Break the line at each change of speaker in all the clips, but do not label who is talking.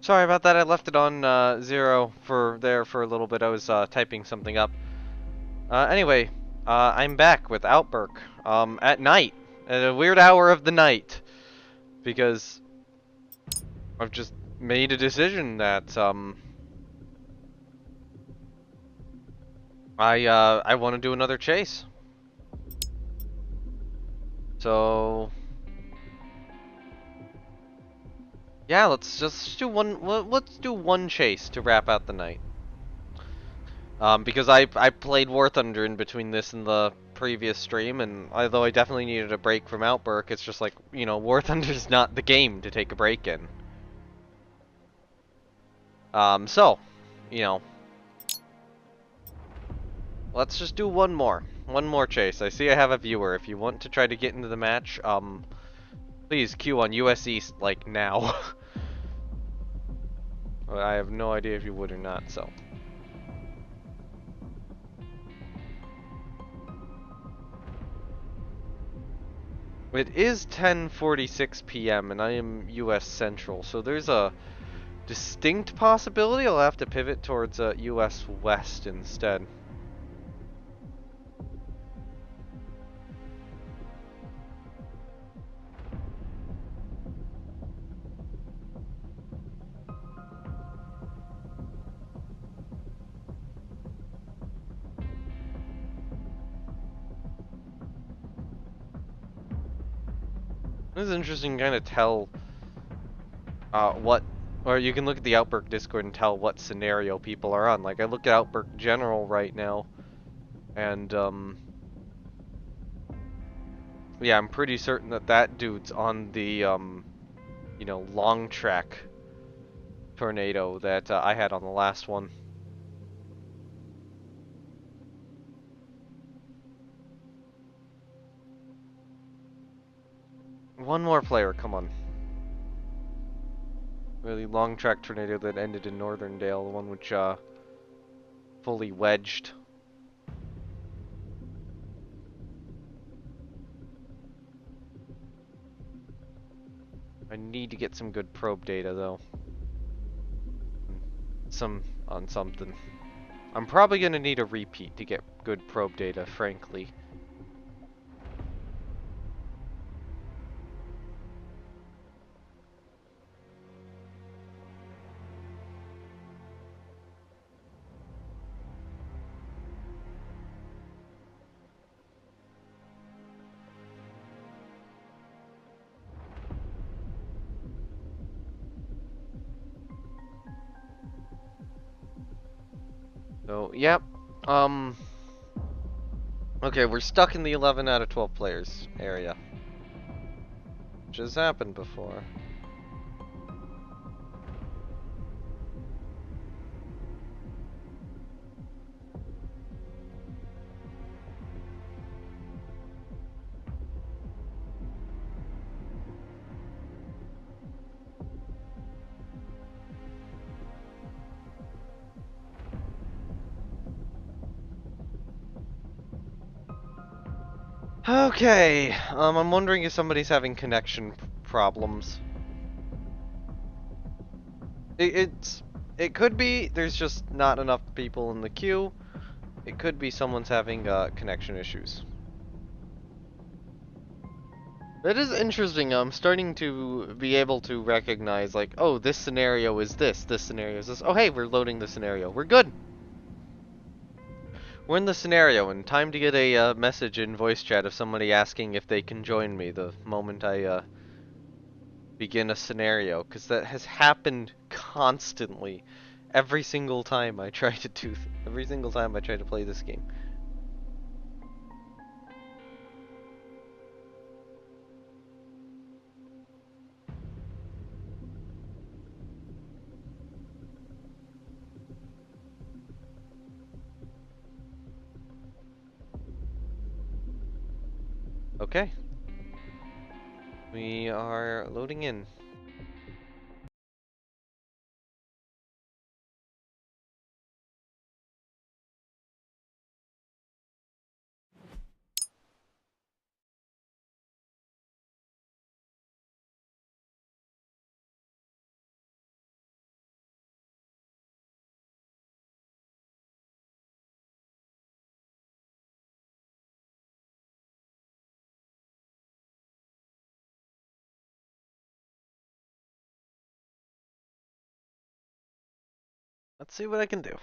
Sorry about that. I left it on zero for a little bit. I was typing something up. Anyway, I'm back with Outbrk. At night, at a weird hour of the night, because I've just made a decision that I want to do another chase. So yeah, let's just do one. Let's do one chase to wrap out the night. Because I played War Thunder in between this and the previous stream, and although I definitely needed a break from Outbrk, it's just like, you know, War Thunder's not the game to take a break in. So, you know, let's just do one more. One more chase. I see I have a viewer. If you want to try to get into the match, please queue on US East, like, now. I have no idea if you would or not, so. It is 10:46 p.m. and I am US Central, so there's a distinct possibility I'll have to pivot towards US West instead. This is interesting to kind of tell what, or you can look at the Outbrk Discord and tell what scenario people are on. Like, I look at Outbrk General right now, and yeah, I'm pretty certain that that dude's on the you know, long track tornado that I had on the last one. One more player, come on. Really long track tornado that ended in Northerndale, the one which fully wedged. I need to get some good probe data though. Some on something. I'm probably gonna need a repeat to get good probe data, frankly. So, yep. Um, okay, we're stuck in the 11 out of 12 players area. Which has happened before. Okay, I'm wondering if somebody's having connection problems. It could be there's just not enough people in the queue. It could be someone's having connection issues. That is interesting. I'm starting to be able to recognize, like, oh, this scenario is this scenario is this. Oh, hey, we're loading the scenario. We're good. We're in the scenario, and time to get a message in voice chat of somebody asking if they can join me the moment I begin a scenario, because that has happened constantly. Every single time I try to every single time I try to play this game. Okay. We are loading in. Let's see what I can do.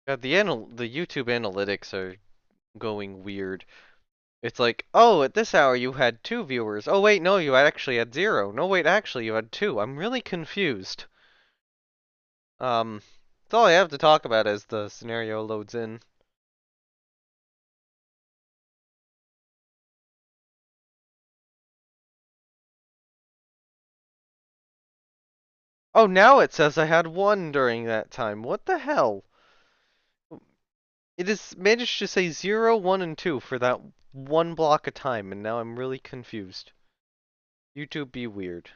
God, the YouTube analytics are going weird. It's like, oh, at this hour you had 2 viewers. Oh wait, no, you actually had 0. No wait, actually you had 2. I'm really confused. That's all I have to talk about as the scenario loads in. Oh, now it says I had 1 during that time. What the hell? It has managed to say 0, 1, and 2 for that 1 block of time, and now I'm really confused. YouTube be weird.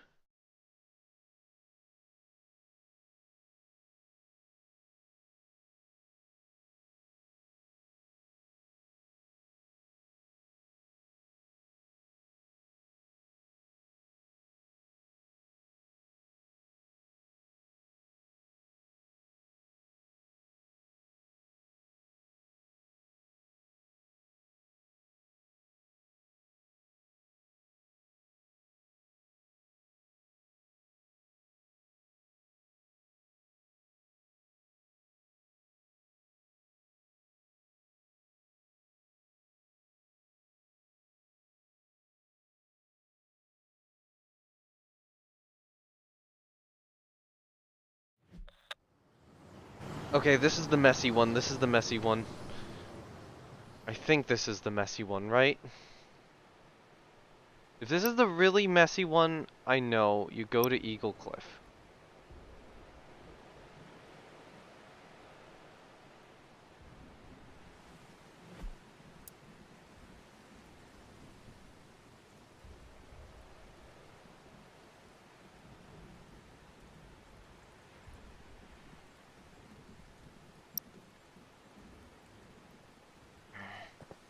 Okay, this is the messy one. This is the messy one. I think this is the messy one, right? If this is the really messy one, I know. You go to Eagle Cliff.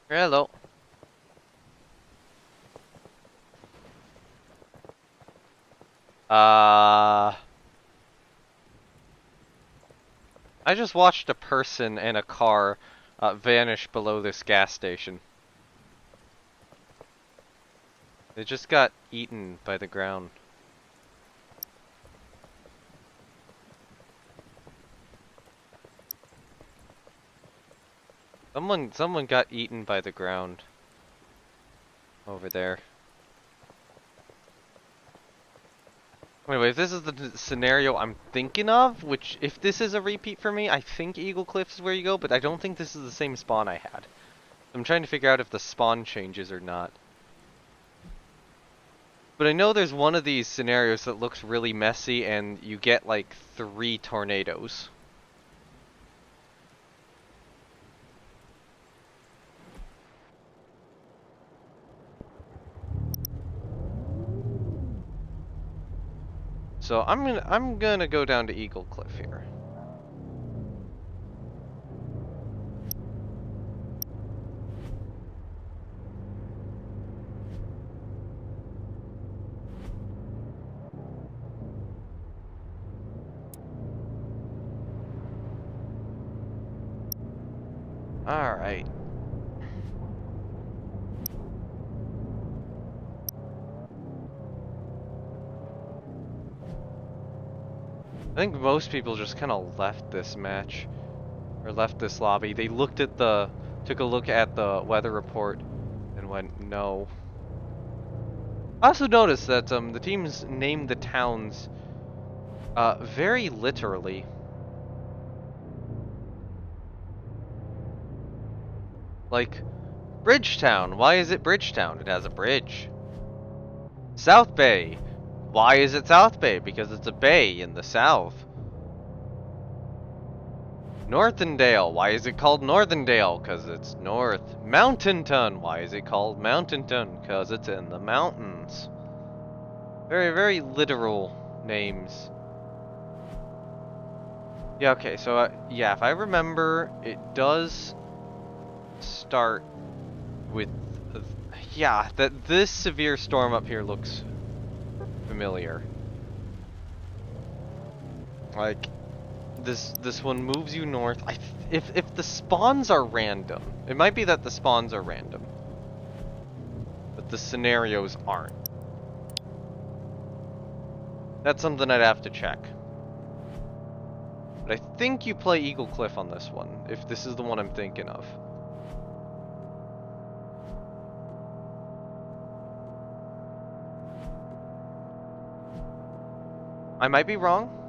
Hello. I just watched a person and a car vanish below this gas station. They just got eaten by the ground. Someone got eaten by the ground. Over there. Anyway, if this is the scenario I'm thinking of, which, if this is a repeat for me, I think Eagle Cliff is where you go, but I don't think this is the same spawn I had. I'm trying to figure out if the spawn changes or not. But I know there's one of these scenarios that looks really messy and you get like 3 tornadoes. So I'm gonna go down to Eagle Cliff here. Alright. I think most people just kind of left this match. Or left this lobby. They looked at took a look at the weather report and went, no. I also noticed that the teams named the towns very literally. Like, Bridgetown. Why is it Bridgetown? It has a bridge. South Bay. Why is it South Bay? Because it's a bay in the south. Northendale. Why is it called Northendale? Because it's north. Mountainton. Why is it called Mountainton? Because it's in the mountains. Very, very literal names. Yeah, okay, so, yeah, if I remember, it does start with, yeah, that this severe storm up here looks familiar. Like, this one moves you north. If the spawns are random, it might be that the spawns are random, but the scenarios aren't. That's something I'd have to check. But I think you play Eagle Cliff on this one, if this is the one I'm thinking of. I might be wrong.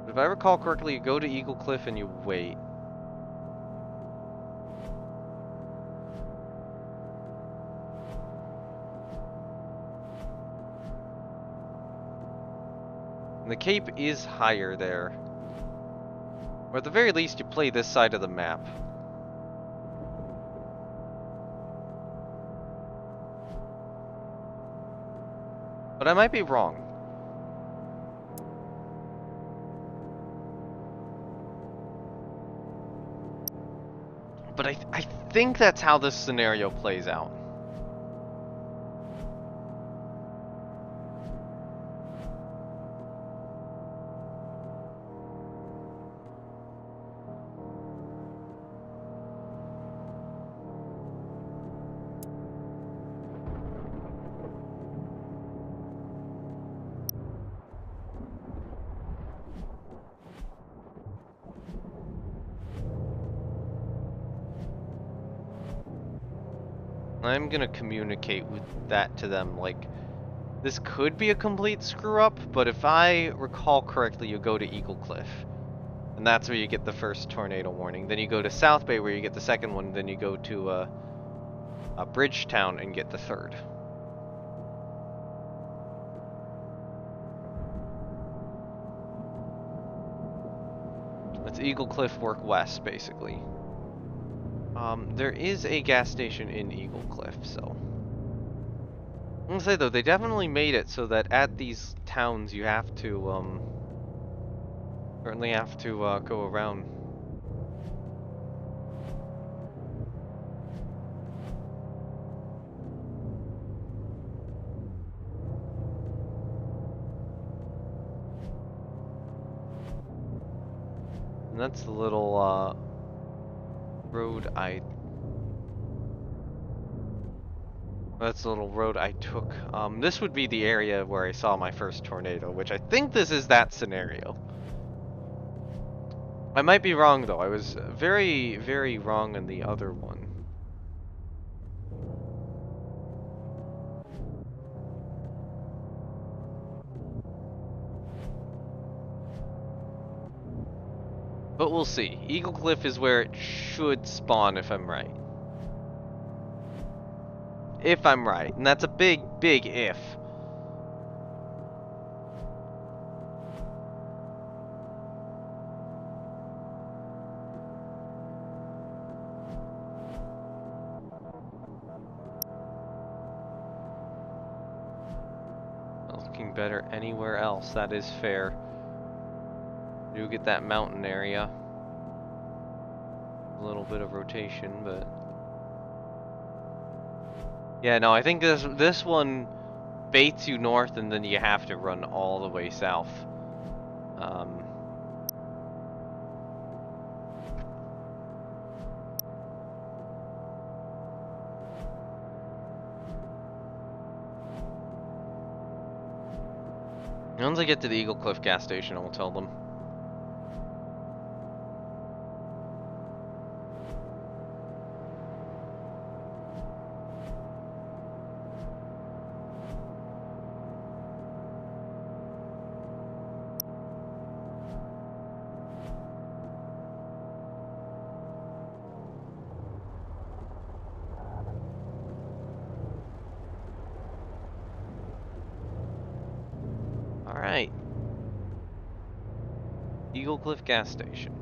If I recall correctly, you go to Eagle Cliff and you wait. And the cape is higher there. Or at the very least, you play this side of the map. But I might be wrong. But I think that's how this scenario plays out. I'm gonna communicate with that to them, like, this could be a complete screw up, but if I recall correctly, you go to Eagle Cliff. And that's where you get the first tornado warning. Then you go to South Bay where you get the second one, then you go to Bridgetown and get the third. That's Eagle Cliff work west, basically. There is a gas station in Eagle Cliff, so... I'm gonna say though, they definitely made it so that at these towns you have to, certainly have to, go around. And that's the little, road That's the little road I took. This would be the area where I saw my first tornado, which I think this is that scenario. I might be wrong though, I was very, very wrong on the other one. But we'll see. Eagle Cliff is where it should spawn if I'm right. If I'm right, and that's a big, big if. Looking better anywhere else, that is fair. You get that mountain area. A little bit of rotation, but... Yeah, no, I think this one baits you north and then you have to run all the way south. Once I get to the Eagle Cliff gas station, I will tell them. Alright. Eagle Cliff gas station.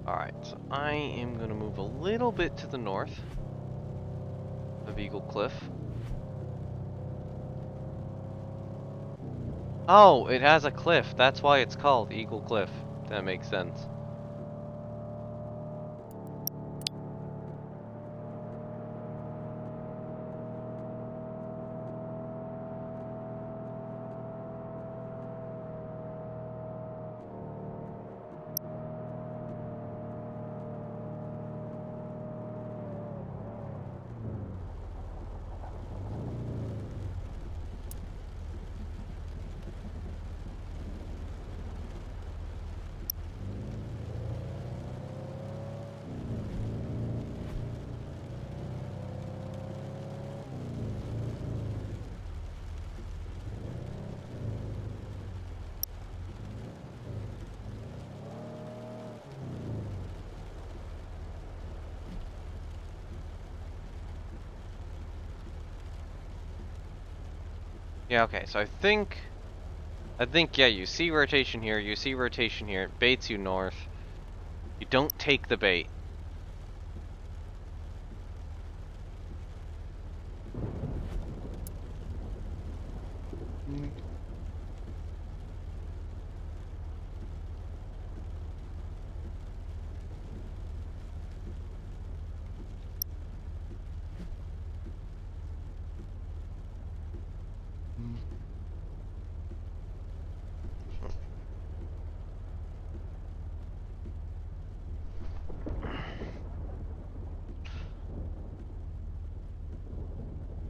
Alright, so I am gonna move a little bit to the north of Eagle Cliff. Oh, it has a cliff. That's why it's called Eagle Cliff. That makes sense. Yeah, okay, so I think, yeah, you see rotation here, you see rotation here, it baits you north. You don't take the bait.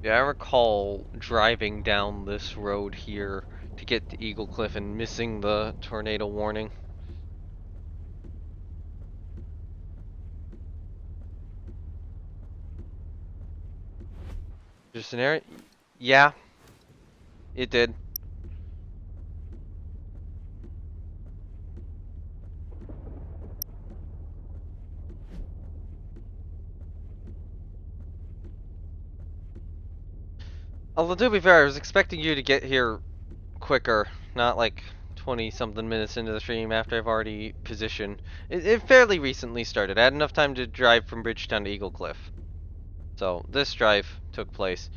Yeah, I recall driving down this road here to get to Eagle Cliff and missing the tornado warning. Just an area? Yeah, it did. Although, to be fair, I was expecting you to get here quicker, not like 20-something minutes into the stream after I've already positioned. It fairly recently started. I had enough time to drive from Bridgetown to Eagle Cliff. So, this drive took place.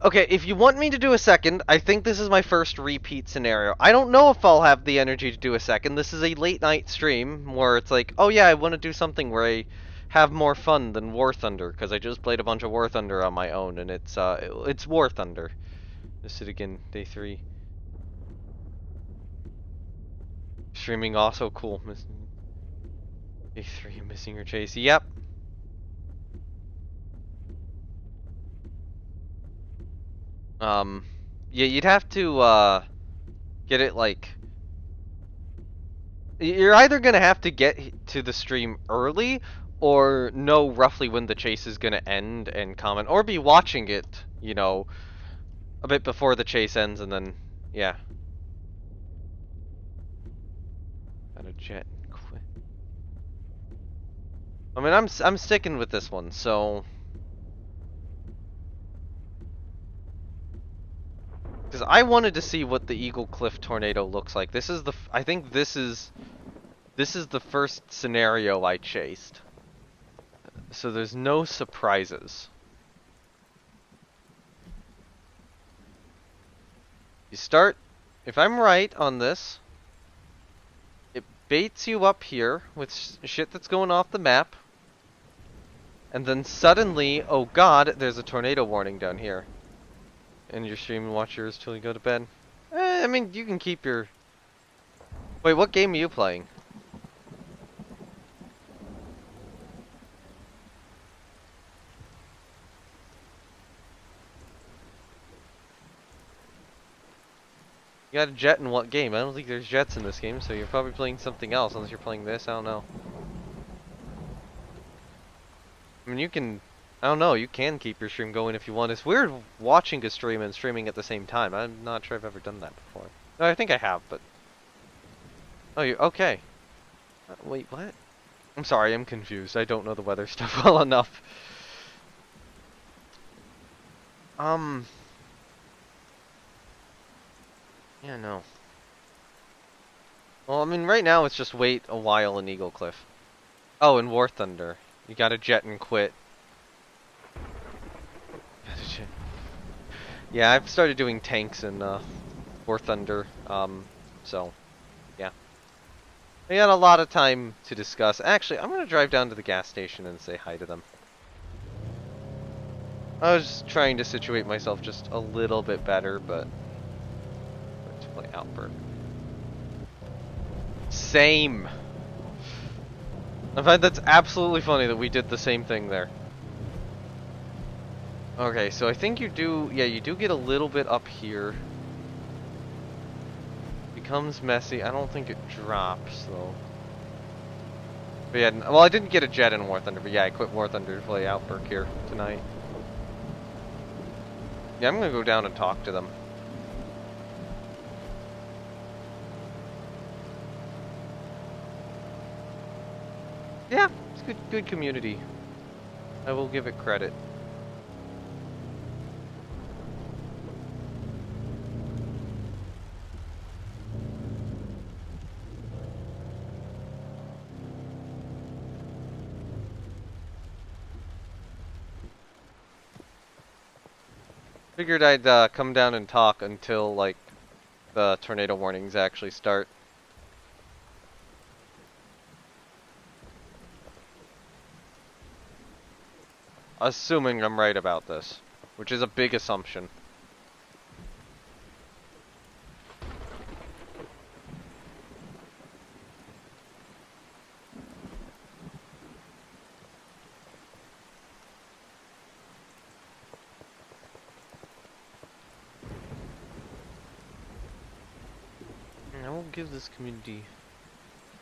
Okay, if you want me to do a second, I think this is my first repeat scenario. I don't know if I'll have the energy to do a second. This is a late night stream where it's like, oh yeah, I want to do something where I have more fun than War Thunder, because I just played a bunch of War Thunder on my own, and it's War Thunder. This is again, day 3. streaming also cool. A3 missing your chase. Yep. Yeah, you'd have to get it like. You're either gonna have to get to the stream early, or know roughly when the chase is gonna end and comment, or be watching it, you know, a bit before the chase ends, and then yeah. Got a jet and quit. I mean, I'm sticking with this one, so. Because I wanted to see what the Eagle Cliff tornado looks like. This is I think this is the first scenario I chased. So there's no surprises. You start, if I'm right on this, it baits you up here with shit that's going off the map. And then suddenly, oh god, there's a tornado warning down here. And your stream and watch yours till you go to bed. I mean, you can keep your... Wait, what game are you playing? You got a jet in what game? I don't think there's jets in this game, so you're probably playing something else, unless you're playing this, I don't know. I mean, you can... I don't know, you can keep your stream going if you want. It's weird watching a stream and streaming at the same time. I'm not sure I've ever done that before. No, I think I have, but... Oh, you okay. Wait, what? I'm sorry, I'm confused. I don't know the weather stuff well enough. Yeah, no. Well, I mean, right now it's just wait a while in Eagle Cliff. Oh, and War Thunder. You gotta jet and quit. Yeah, I've started doing tanks in War Thunder, so, yeah. We had a lot of time to discuss. Actually, I'm gonna drive down to the gas station and say hi to them. I was trying to situate myself just a little bit better, but... Let's play Outbrk. Same! I find that's absolutely funny that we did the same thing there. Okay, so I think you do, yeah, you do get a little bit up here. Becomes messy. I don't think it drops, though. But yeah, well, I didn't get a jet in War Thunder, but yeah, I quit War Thunder to play Outbrk here tonight. Yeah, I'm gonna go down and talk to them. Yeah, it's good community. I will give it credit. Figured I'd come down and talk until, like, the tornado warnings actually start. Assuming I'm right about this, which is a big assumption. I will give this community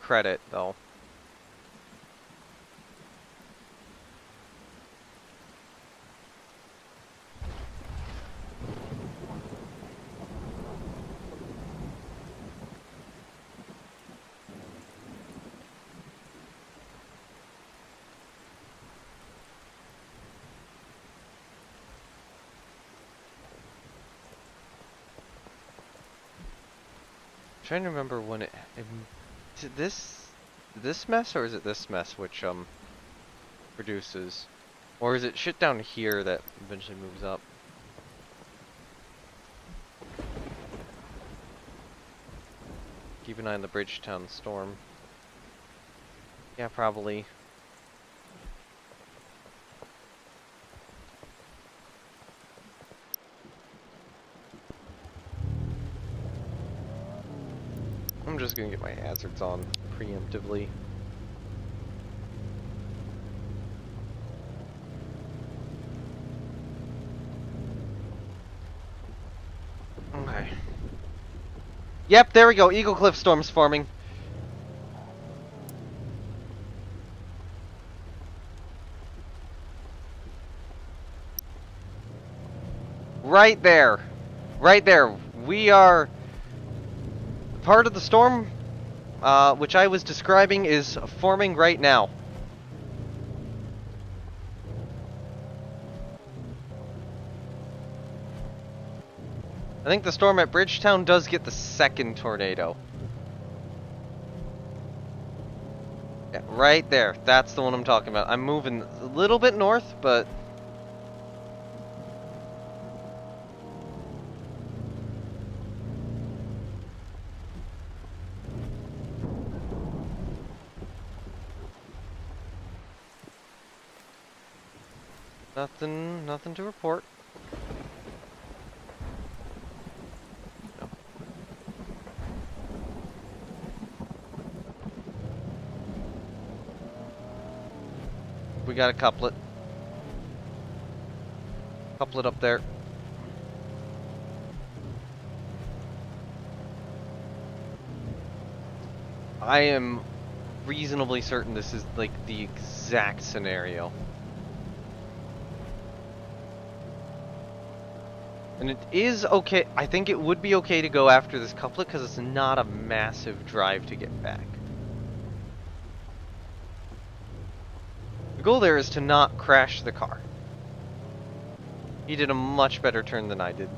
credit, though. I'm trying to remember when is it this mess, or is it this mess which produces, or is it shit down here that eventually moves up? Keep an eye on the Bridgetown storm. Yeah, probably. I'm just gonna get my hazards on preemptively. Okay. Yep, there we go. Eagle Cliff Storm's forming. Right there. Right there. We are... Part of the storm, which I was describing, is forming right now. I think the storm at Bridgetown does get the second tornado. Yeah, right there. That's the one I'm talking about. I'm moving a little bit north, but... Nothing to report. No. We got a couplet. Couplet up there. I am reasonably certain this is like the exact scenario. And it is okay. I think it would be okay to go after this couplet because it's not a massive drive to get back. The goal there is to not crash the car. He did a much better turn than I did.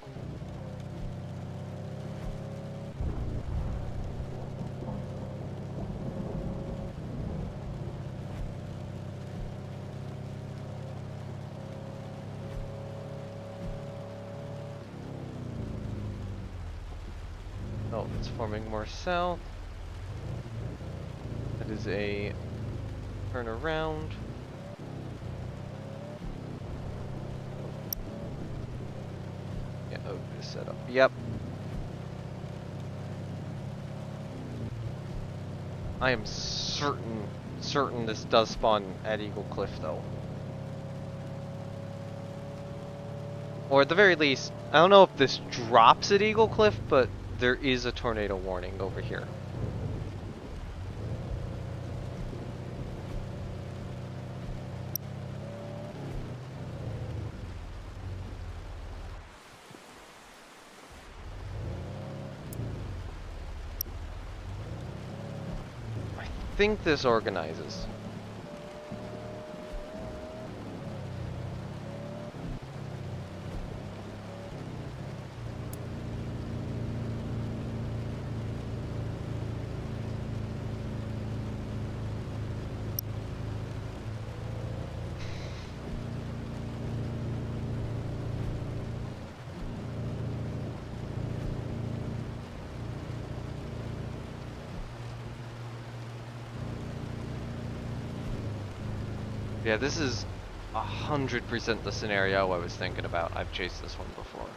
Oh, it's forming more south. That is a turn around. Yeah, oh, just set up. Yep. I am certain this does spawn at Eagle Cliff though. Or at the very least, I don't know if this drops at Eagle Cliff, but there is a tornado warning over here. I think this organizes. Yeah, this is 100% the scenario I was thinking about. I've chased this one before.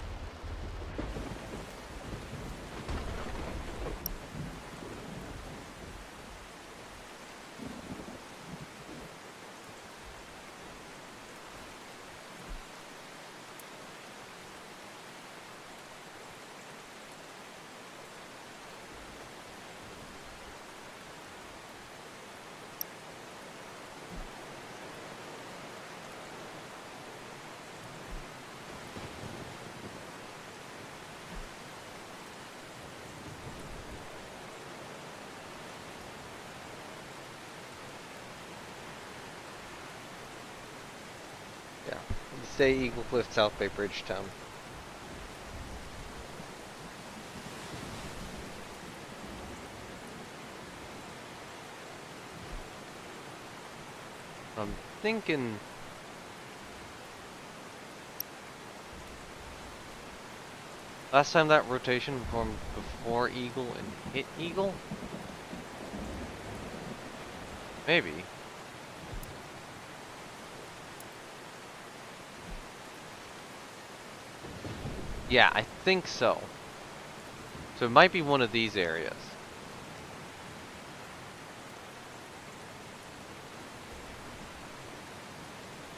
Yeah, stay Eagle Cliff, South Bay, Bridgetown. I'm thinking... Last time that rotation formed before Eagle and hit Eagle? Maybe. Yeah, I think so. So it might be one of these areas.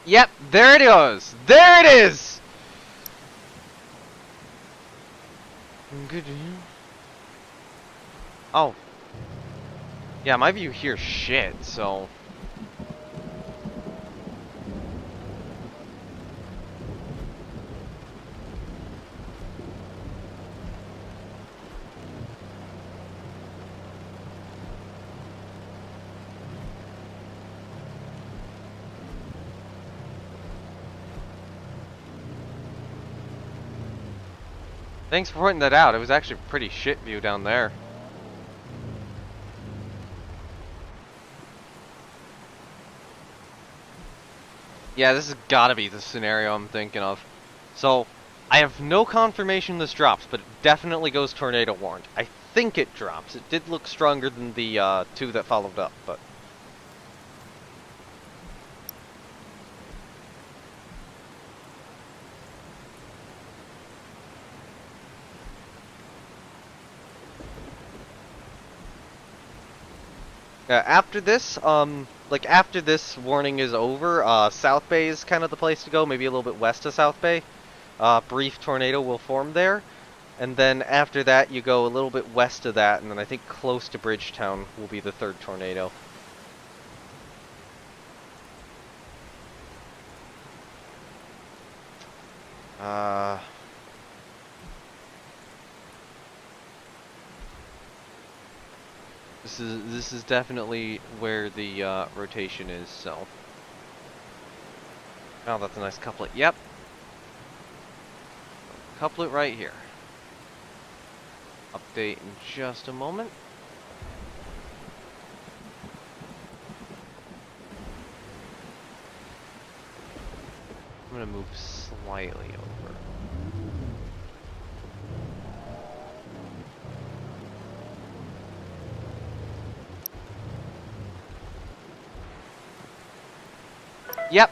Yep, there it goes. There it is. Good. Oh. Yeah, my view here shit, so... Thanks for pointing that out. It was actually a pretty shit view down there. Yeah, this has gotta be the scenario I'm thinking of. So, I have no confirmation this drops, but it definitely goes tornado warned. I think it drops. It did look stronger than the two that followed up, but... after this, like after this warning is over, South Bay is kind of the place to go, maybe a little bit west of South Bay. Brief tornado will form there. And then after that, you go a little bit west of that, and then I think close to Bridgetown will be the third tornado. This is definitely where the rotation is, so. Oh, that's a nice couplet. Yep. Couplet right here. Update in just a moment. I'm gonna move slightly over. Yep.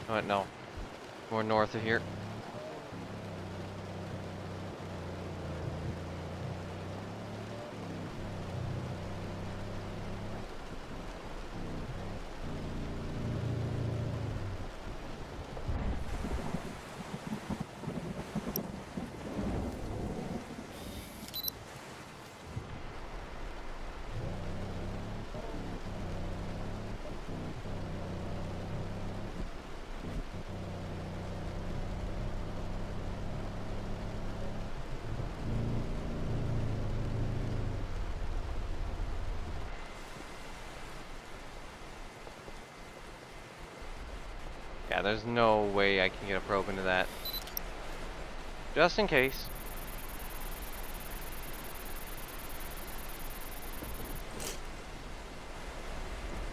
Oh, no. More north of here. Yeah, there's no way I can get a probe into that. Just in case.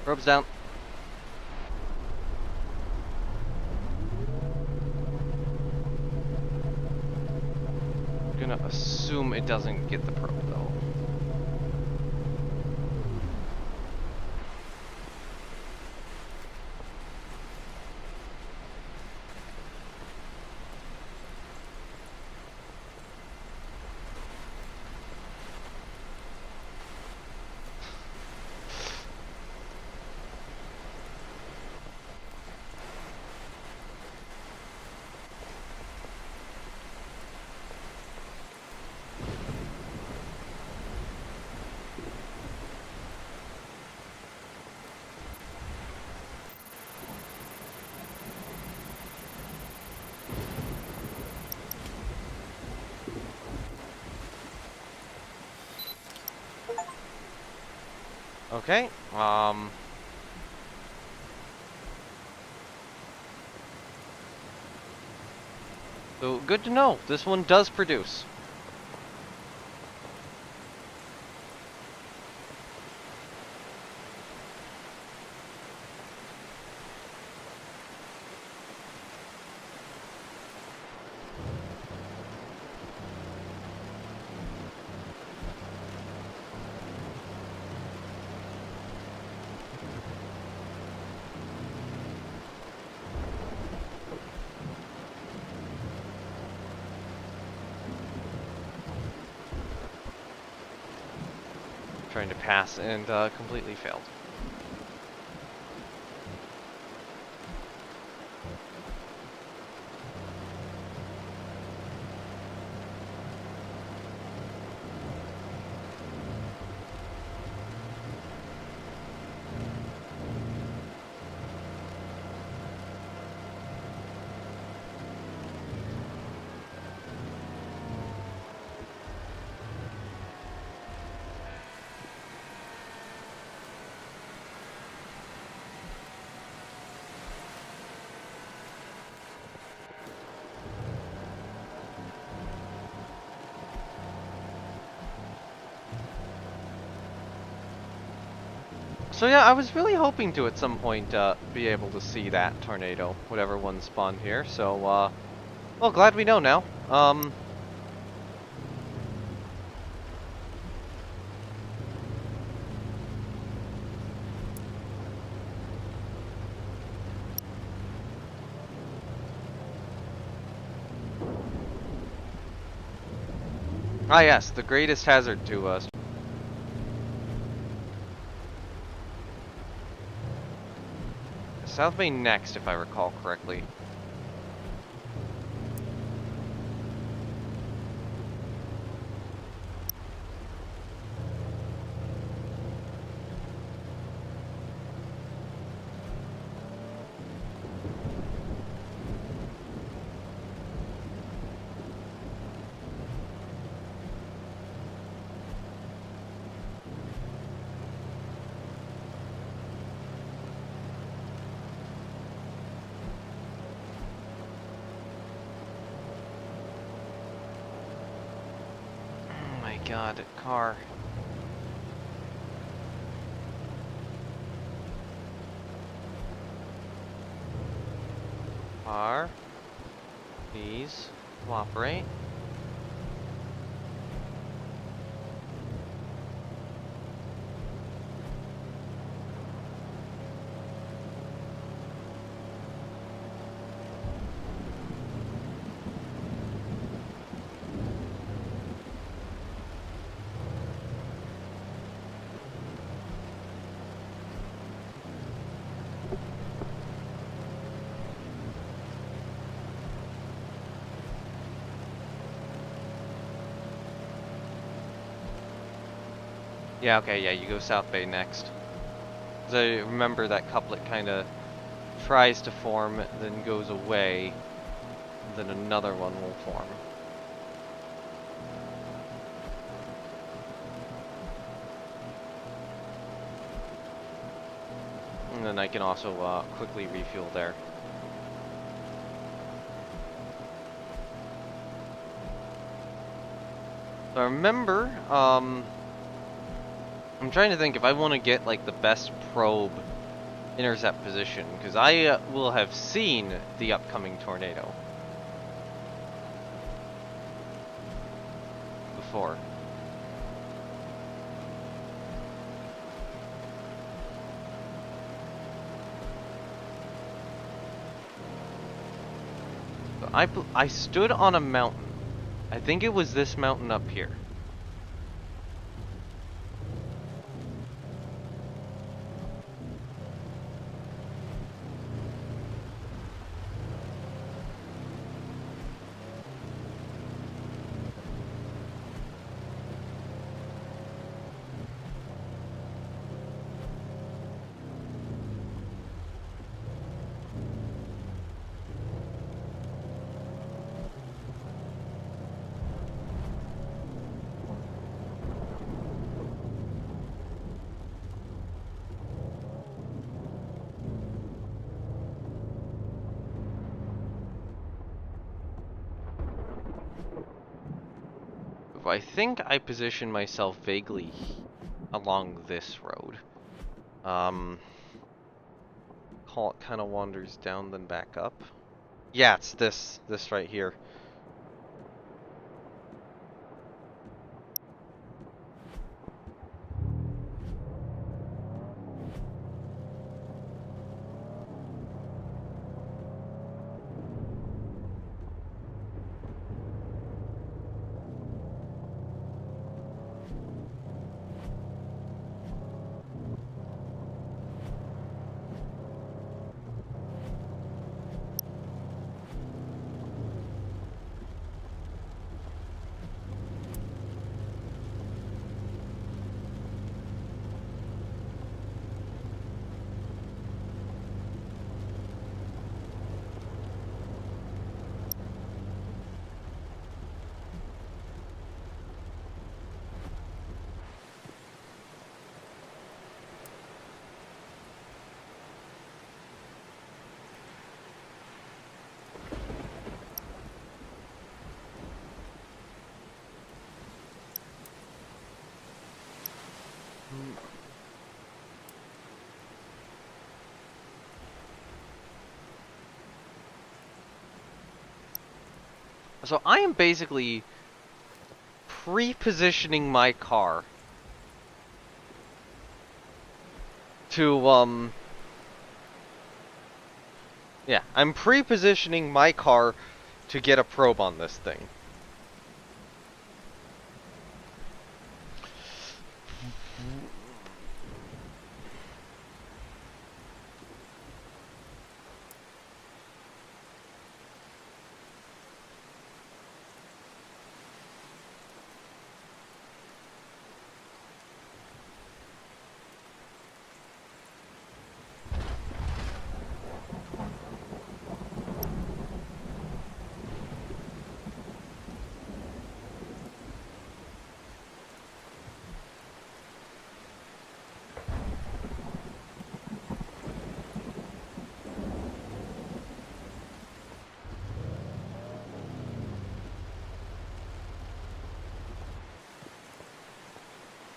Probe's down. I'm gonna assume it doesn't get the probe though. Okay, So good to know. This one does produce. Trying to pass and completely failed. So yeah, I was really hoping to at some point be able to see that tornado, whatever one spawned here. So, well, glad we know now. Ah yes, the greatest hazard to us. South Bay next, if I recall correctly. Oh my god, car. Car. Please cooperate. Yeah, okay, yeah, you go South Bay next. 'Cause I remember that couplet kind of tries to form, then goes away, then another one will form. And then I can also quickly refuel there. So I remember, I'm trying to think if I want to get like the best probe intercept position, because I will have seen the upcoming tornado before. So I stood on a mountain. I think it was this mountain up here. I think I position myself vaguely along this road. Call it kind of wanders down then back up. Yeah, it's this right here. So I am basically pre-positioning my car to, yeah, I'm pre-positioning my car to get a probe on this thing.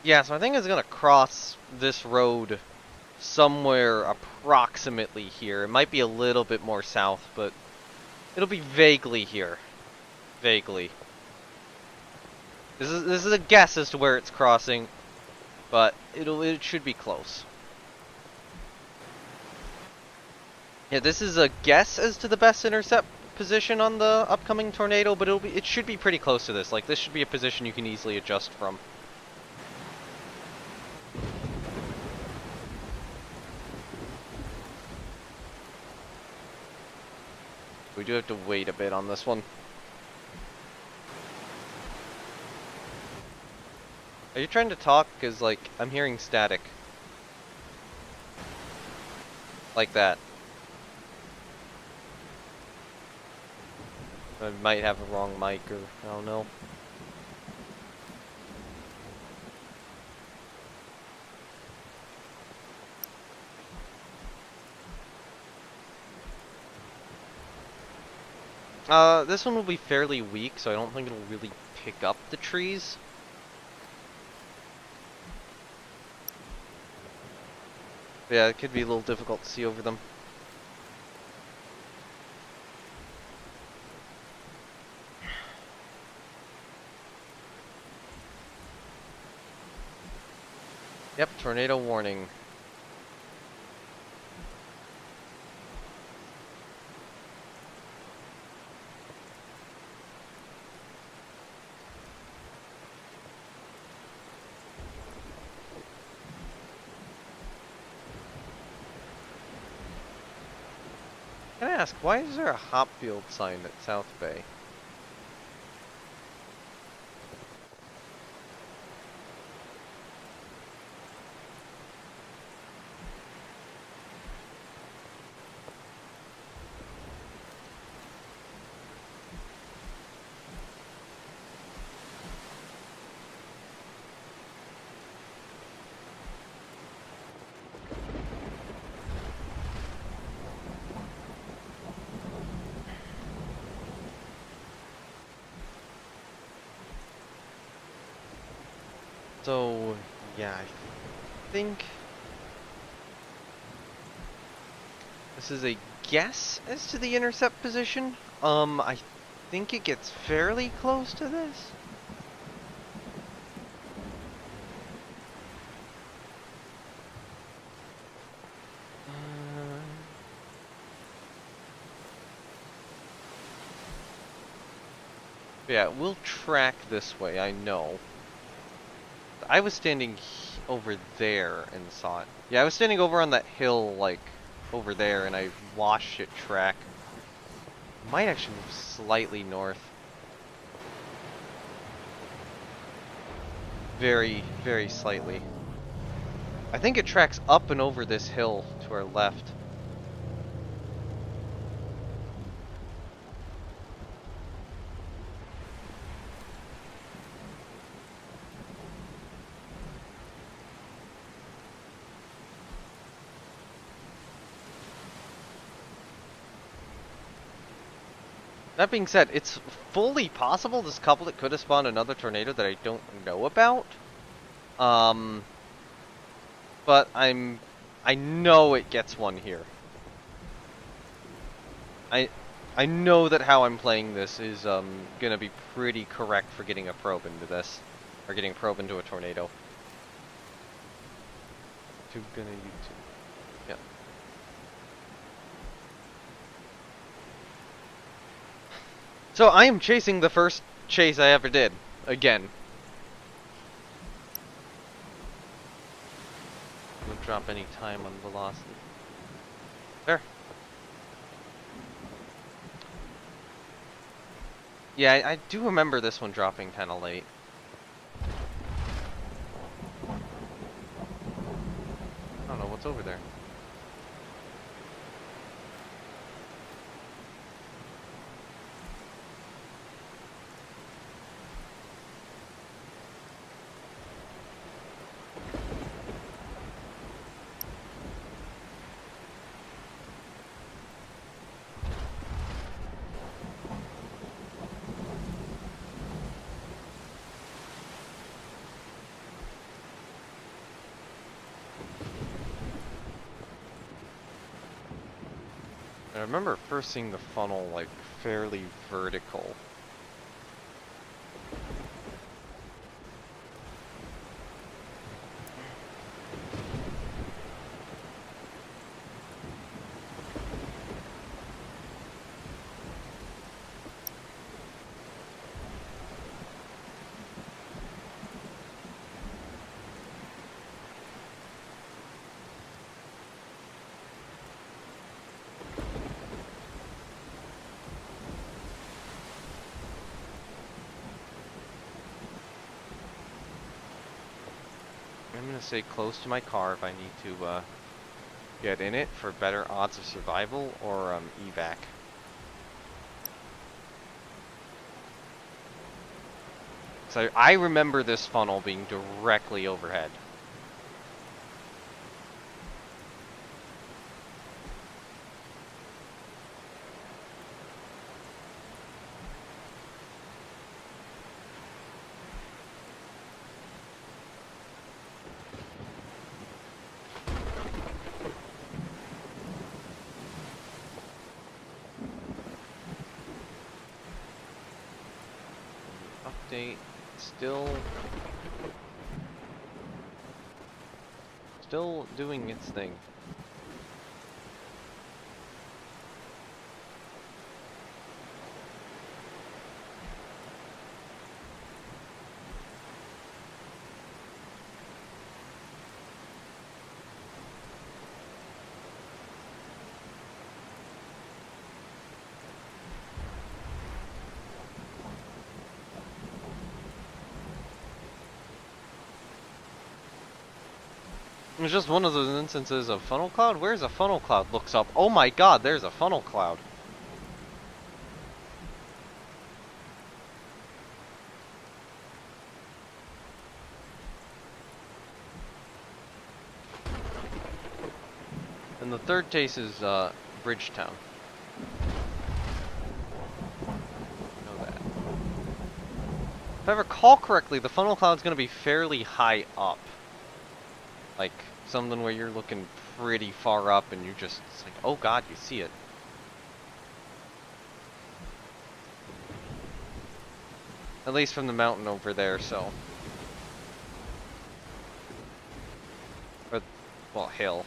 Yeah, so I think it's gonna cross this road somewhere approximately here. It might be a little bit more south, but it'll be vaguely here. Vaguely. This is a guess as to where it's crossing, but it should be close. Yeah, this is a guess as to the best intercept position on the upcoming tornado, but it should be pretty close to this. Like, this should be a position you can easily adjust from. We do have to wait a bit on this one. Are you trying to talk? Because, like, I'm hearing static. Like that. I might have a wrong mic, or I don't know. This one will be fairly weak, so I don't think it'll really pick up the trees. Yeah, it could be a little difficult to see over them. Yep, tornado warning. Can I ask, why is there a hop field sign at South Bay? So, yeah, I think this is a guess as to the intercept position. I think it gets fairly close to this. Yeah, we'll track this way, I know. I was standing over there and saw it. Yeah, I was standing over on that hill, like, over there, and I watched it track. Might actually move slightly north. Very, very slightly. I think it tracks up and over this hill to our left. That being said, it's fully possible this couplet could have spawned another tornado that I don't know about. But I know it gets one here. I know that how I'm playing this is gonna be pretty correct for getting a probe into this, or getting a probe into a tornado. Gonna YouTube. Yeah. So I am chasing the first chase I ever did again. Don't drop any time on velocity. There. Yeah, I do remember this one dropping kind of late. I don't know what's over there. I remember first seeing the funnel like fairly vertical. I'm gonna stay close to my car if I need to get in it for better odds of survival or evac. So I remember this funnel being directly overhead. Update. Still doing its thing. It's just one of those instances of funnel cloud. Where's a funnel cloud? Looks up. Oh my god, there's a funnel cloud. And the third chase is Bridgetown. Know that. If I recall correctly, the funnel cloud's gonna be fairly high up. Like, something where you're looking pretty far up and you just, it's like, oh god, you see it. At least from the mountain over there, so. Or, well, hill.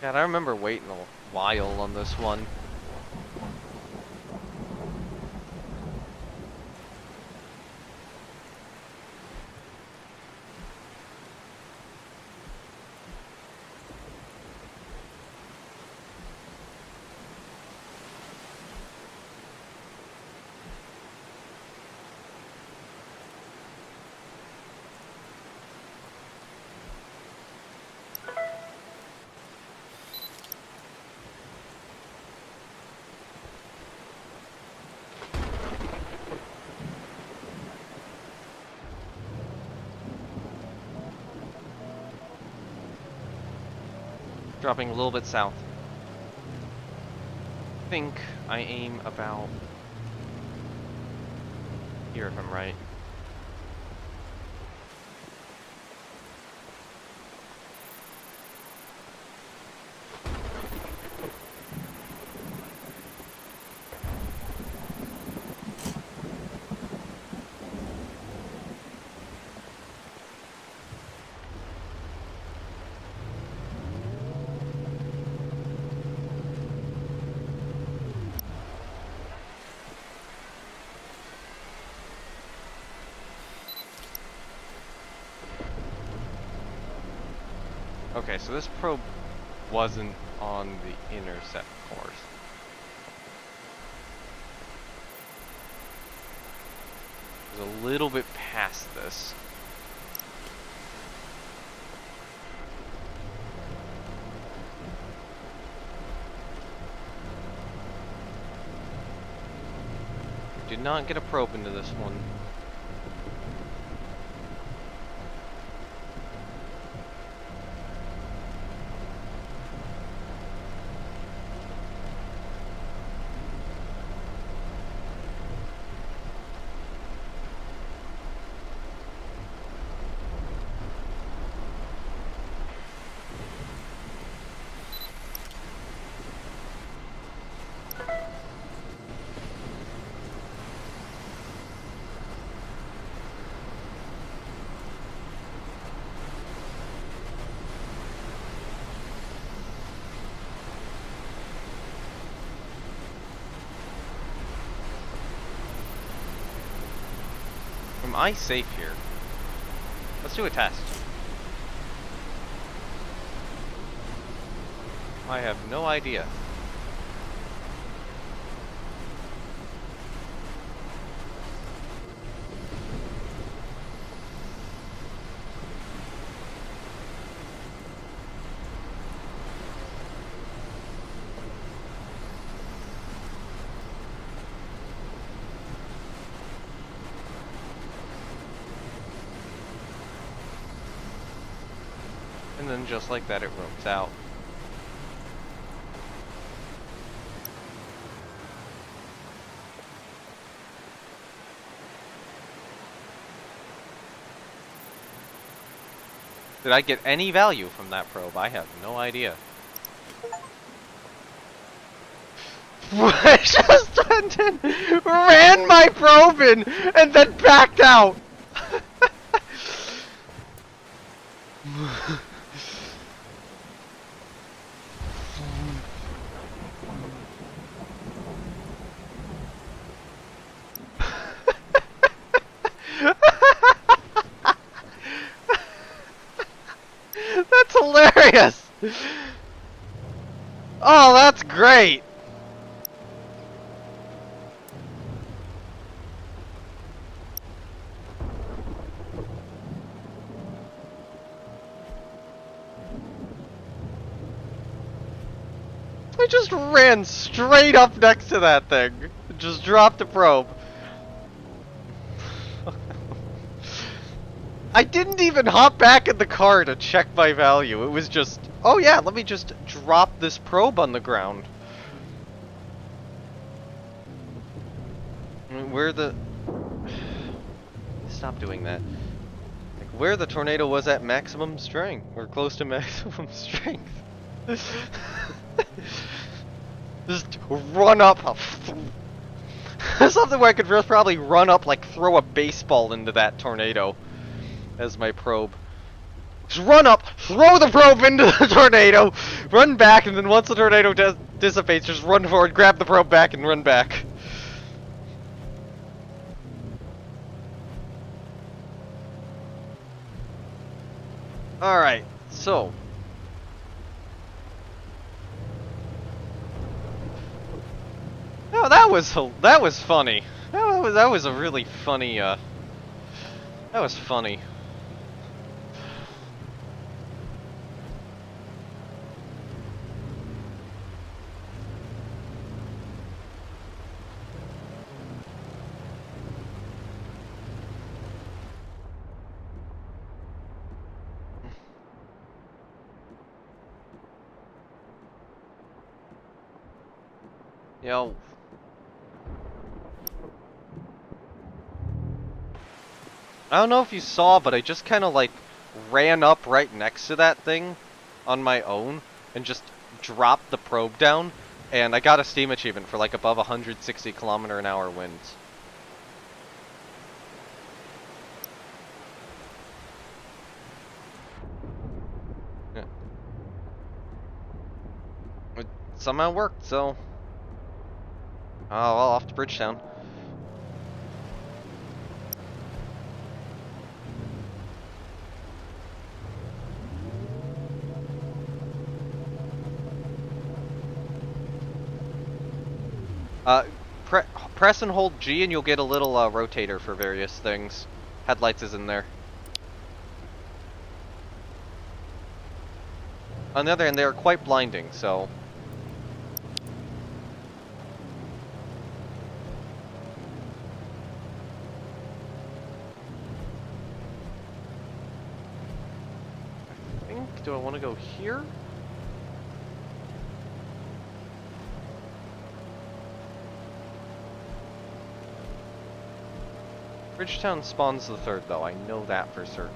God, I remember waiting a while on this one. Dropping a little bit south. I think I aim about here if I'm right. Okay, so this probe wasn't on the intercept course. It was a little bit past this. Did not get a probe into this one. Am I safe here? Let's do a test. I have no idea. And then just like that, it roams out. Did I get any value from that probe? I have no idea. I just went in, ran my probe in, and then backed out! That's hilarious! Oh, that's great! I just ran straight up next to that thing. Just drop the probe. I didn't even hop back in the car to check my value. It was just, oh yeah, let me just drop this probe on the ground. Where the... Stop doing that. Like, where the tornado was at maximum strength, or close to maximum strength. Just run up. Something where I could just probably run up, like throw a baseball into that tornado as my probe. Just run up, throw the probe into the tornado, run back, and then once the tornado dissipates, just run forward, grab the probe back, and run back. Alright, so... Oh, that was funny. That was a really funny, that was funny. Yo. I don't know if you saw, but I just kind of like ran up right next to that thing on my own and just dropped the probe down, and I got a Steam achievement for like above 160 km/h winds. Yeah. It somehow worked, so... Oh, well, off to Bridgetown. Press and hold G and you'll get a little rotator for various things. Headlights is in there. On the other hand, they are quite blinding, so... I think, do I want to go here? Bridgetown spawns the third, though. I know that for certain.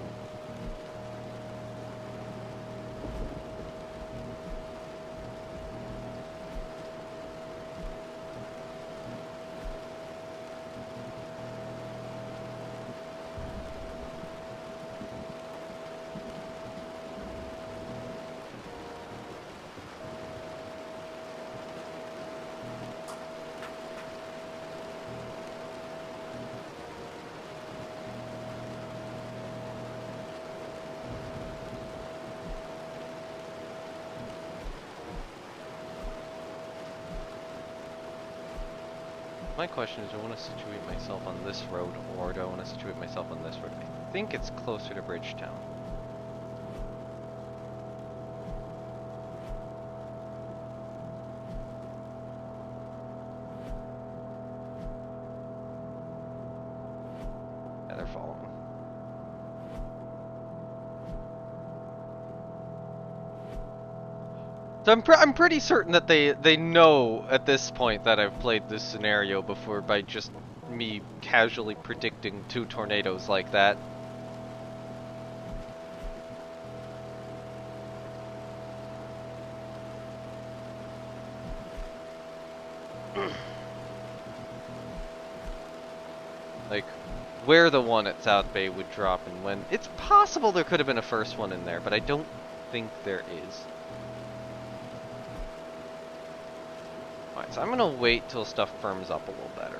My question is, do I want to situate myself on this road, or do I want to situate myself on this road? I think it's closer to Bridgetown. Yeah, they're following. So I'm pretty certain that they know at this point that I've played this scenario before by just me casually predicting 2 tornadoes like that. Like, where the one at South Bay would drop and when. It's possible there could have been a first one in there, but I don't think there is. Alright, so I'm gonna wait till stuff firms up a little better.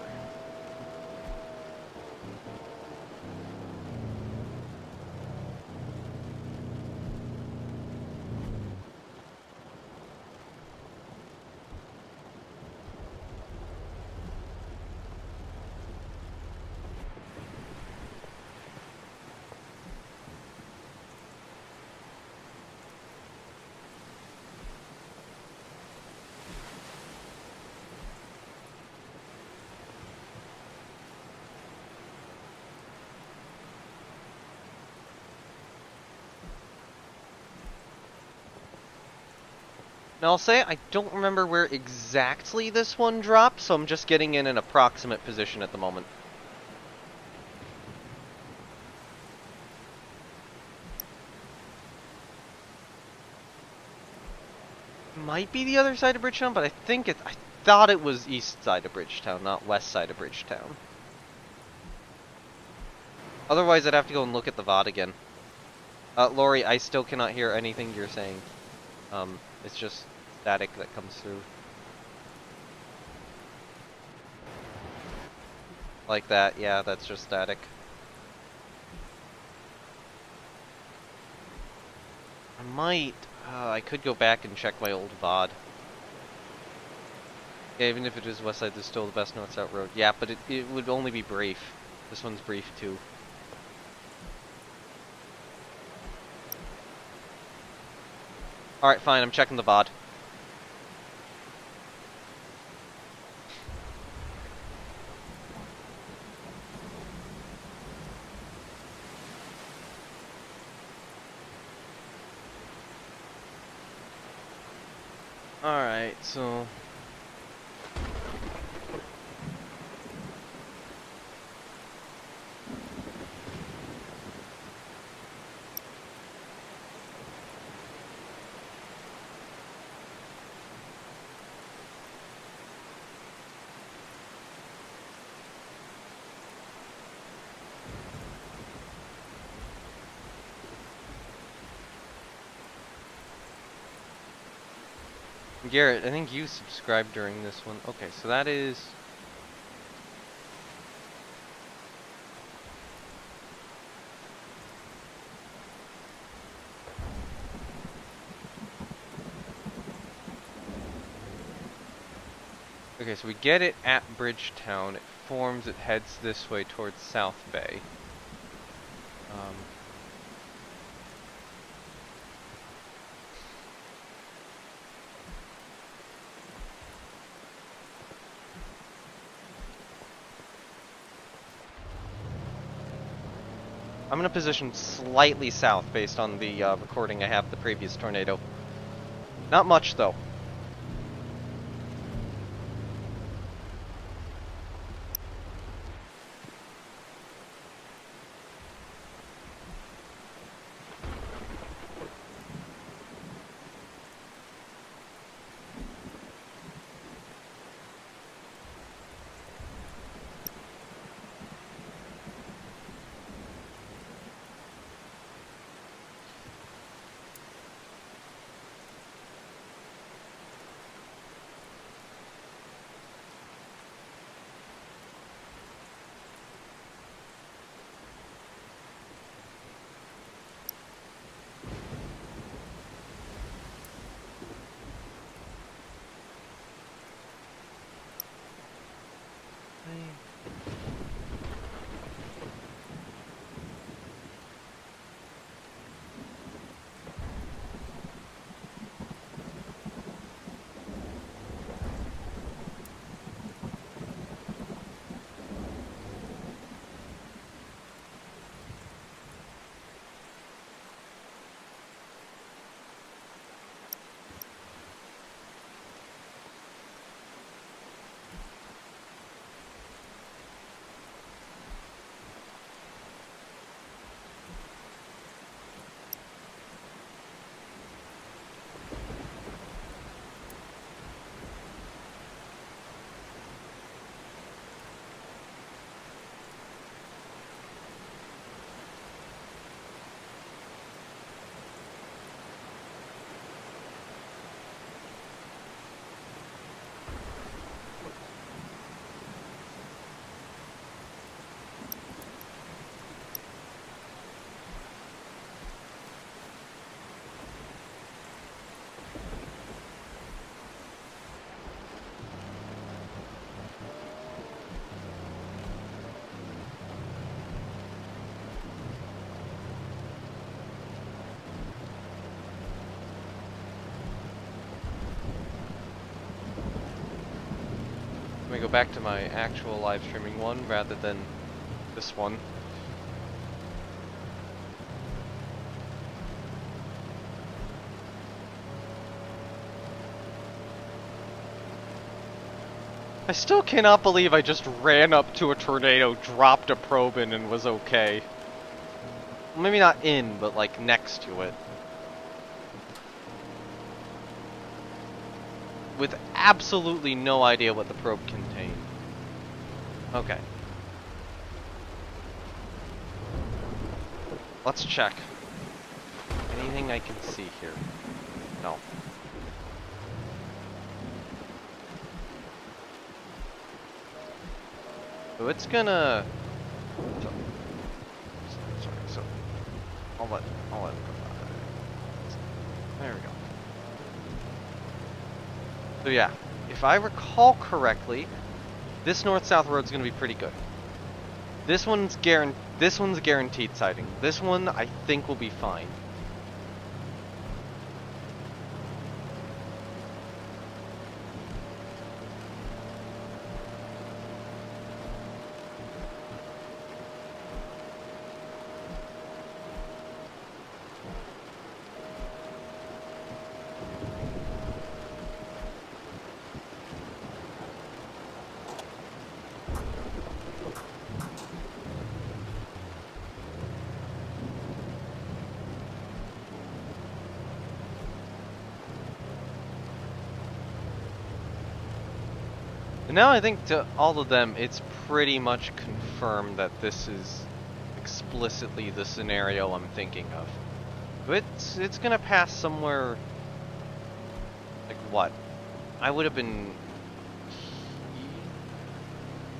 Now I'll say I don't remember where exactly this one dropped, so I'm just getting in an approximate position at the moment. Might be the other side of Bridgetown, but I thought it was east side of Bridgetown, not west side of Bridgetown. Otherwise, I'd have to go and look at the VOD again. Lori, I still cannot hear anything you're saying. It's just static that comes through. Like that, yeah, that's just static. I could go back and check my old VOD. Yeah, even if it is west side, there's still the best north-south road. Yeah, but it would only be brief. This one's brief too. Alright, fine, I'm checking the VOD. Alright, so... Garrett, I think you subscribed during this one. Okay, so that is... Okay, so we get it at Bridgetown. It forms, it heads this way towards South Bay. I'm in a position slightly south based on the recording I have of the previous tornado. Not much, though. Let me go back to my actual live streaming one rather than this one. I still cannot believe I just ran up to a tornado, dropped a probe in, and was okay. Maybe not in, but like next to it. With absolutely no idea what the probe contained. Okay. Let's check. Anything I can see here? No. So it's gonna... So... I'll let it go. There we go. So yeah, if I recall correctly, this north-south road's gonna be pretty good. This one's guaranteed sighting. This one I think will be fine. And now I think to all of them, it's pretty much confirmed that this is explicitly the scenario I'm thinking of. But it's gonna pass somewhere, like what? I would have been...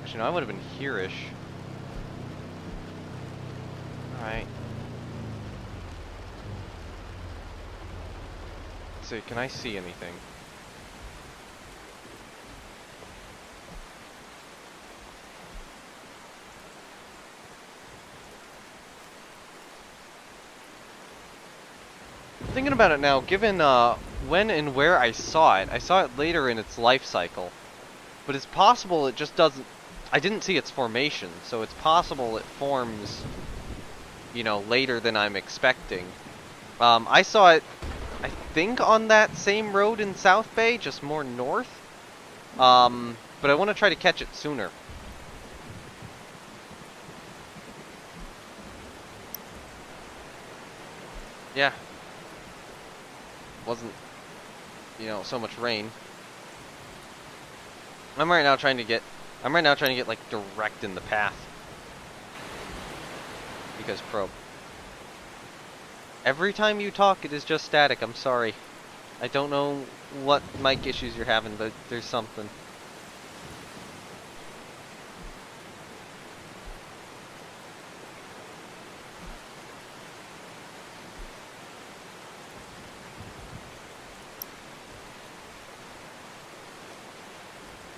Actually, no, I would have been here-ish. Alright. Let's see, can I see anything? Thinking about it now, given when and where I saw it later in its life cycle. But it's possible it just doesn't... I didn't see its formation, so it's possible it forms, you know, later than I'm expecting. I saw it, I think, on that same road in South Bay, just more north. But I want to try to catch it sooner. Yeah. Wasn't, you know, so much rain. I'm right now trying to get like direct in the path. Because probe. Every time you talk, it is just static. I'm sorry. I don't know what mic issues you're having, but there's something.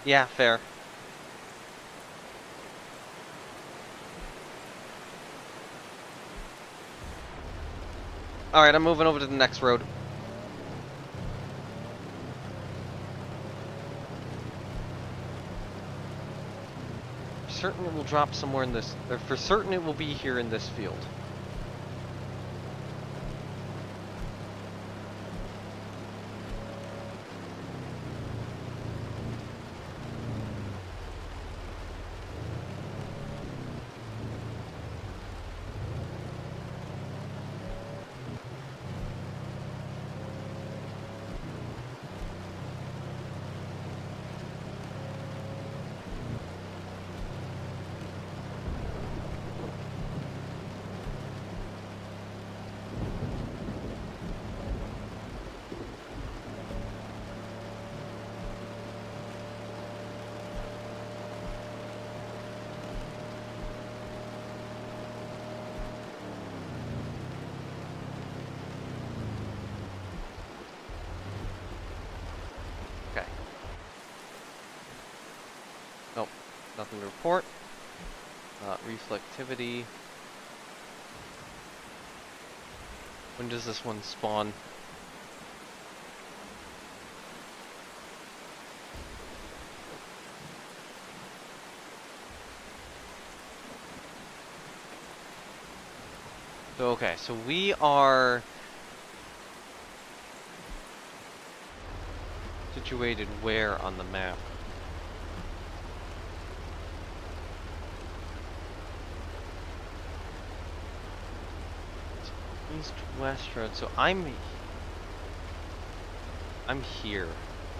Yeah, fair. Alright, I'm moving over to the next road. For certain it will drop somewhere in this... Or for certain it will be here in this field. Nope, nothing to report. Reflectivity. When does this one spawn? So, okay, so we are situated where on the map? East-west road. So I'm here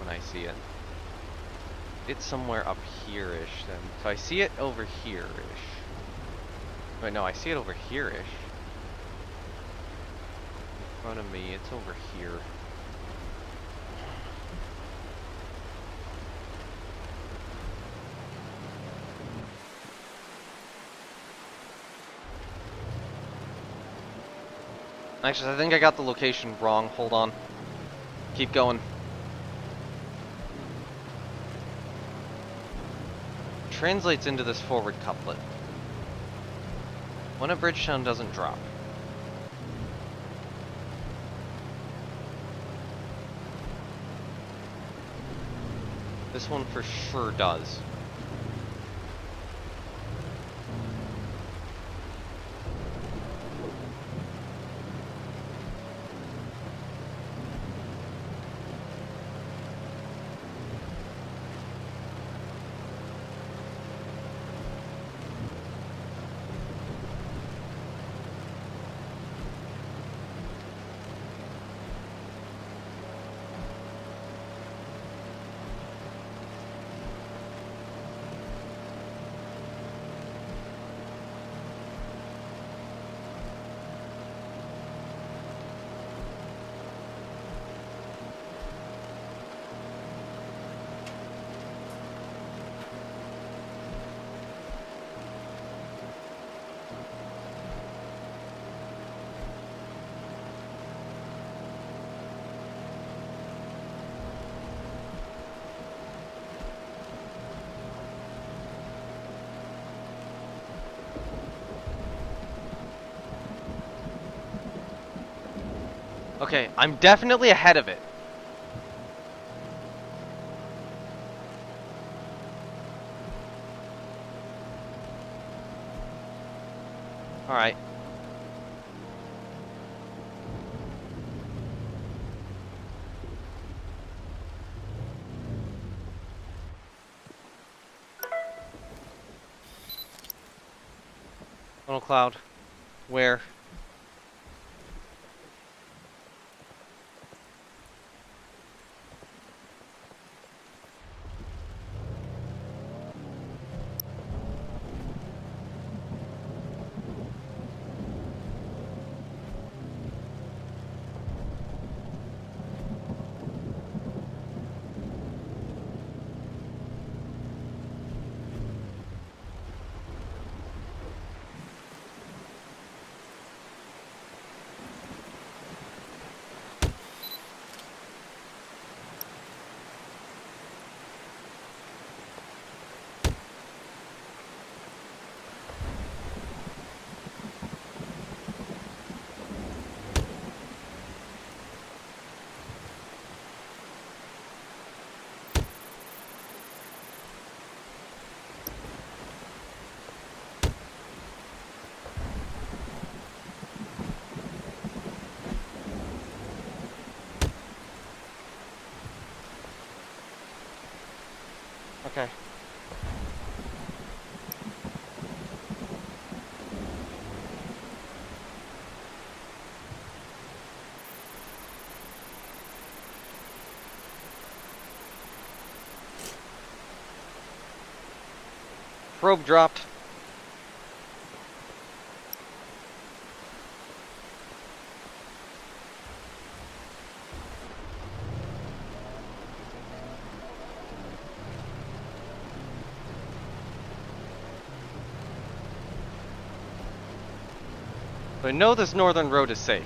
when I see it. It's somewhere up here-ish then. So I see it over here-ish. Wait, no, I see it over here-ish. In front of me, it's over here. Actually, I think I got the location wrong. Hold on. Keep going. Translates into this forward couplet. When a Bridgetown doesn't drop. This one for sure does. Okay, I'm definitely ahead of it. Alright. Little cloud. Where? Okay. Probe dropped. But I know this northern road is safe.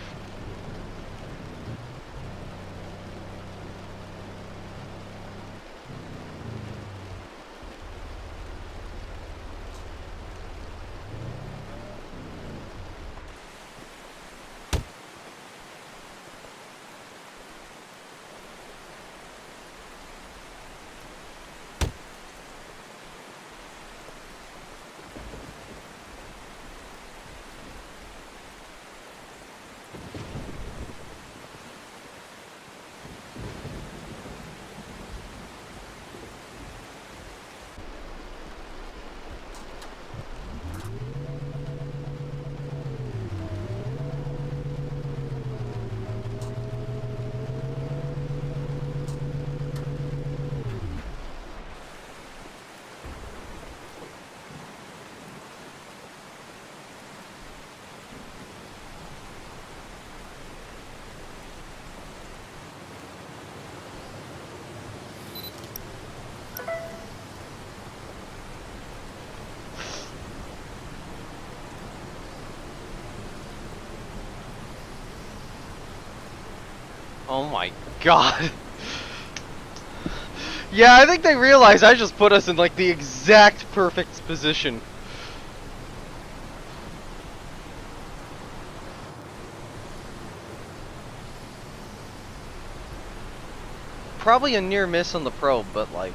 Oh my god. Yeah, I think they realize I just put us in like the exact perfect position. Probably a near miss on the probe, but like,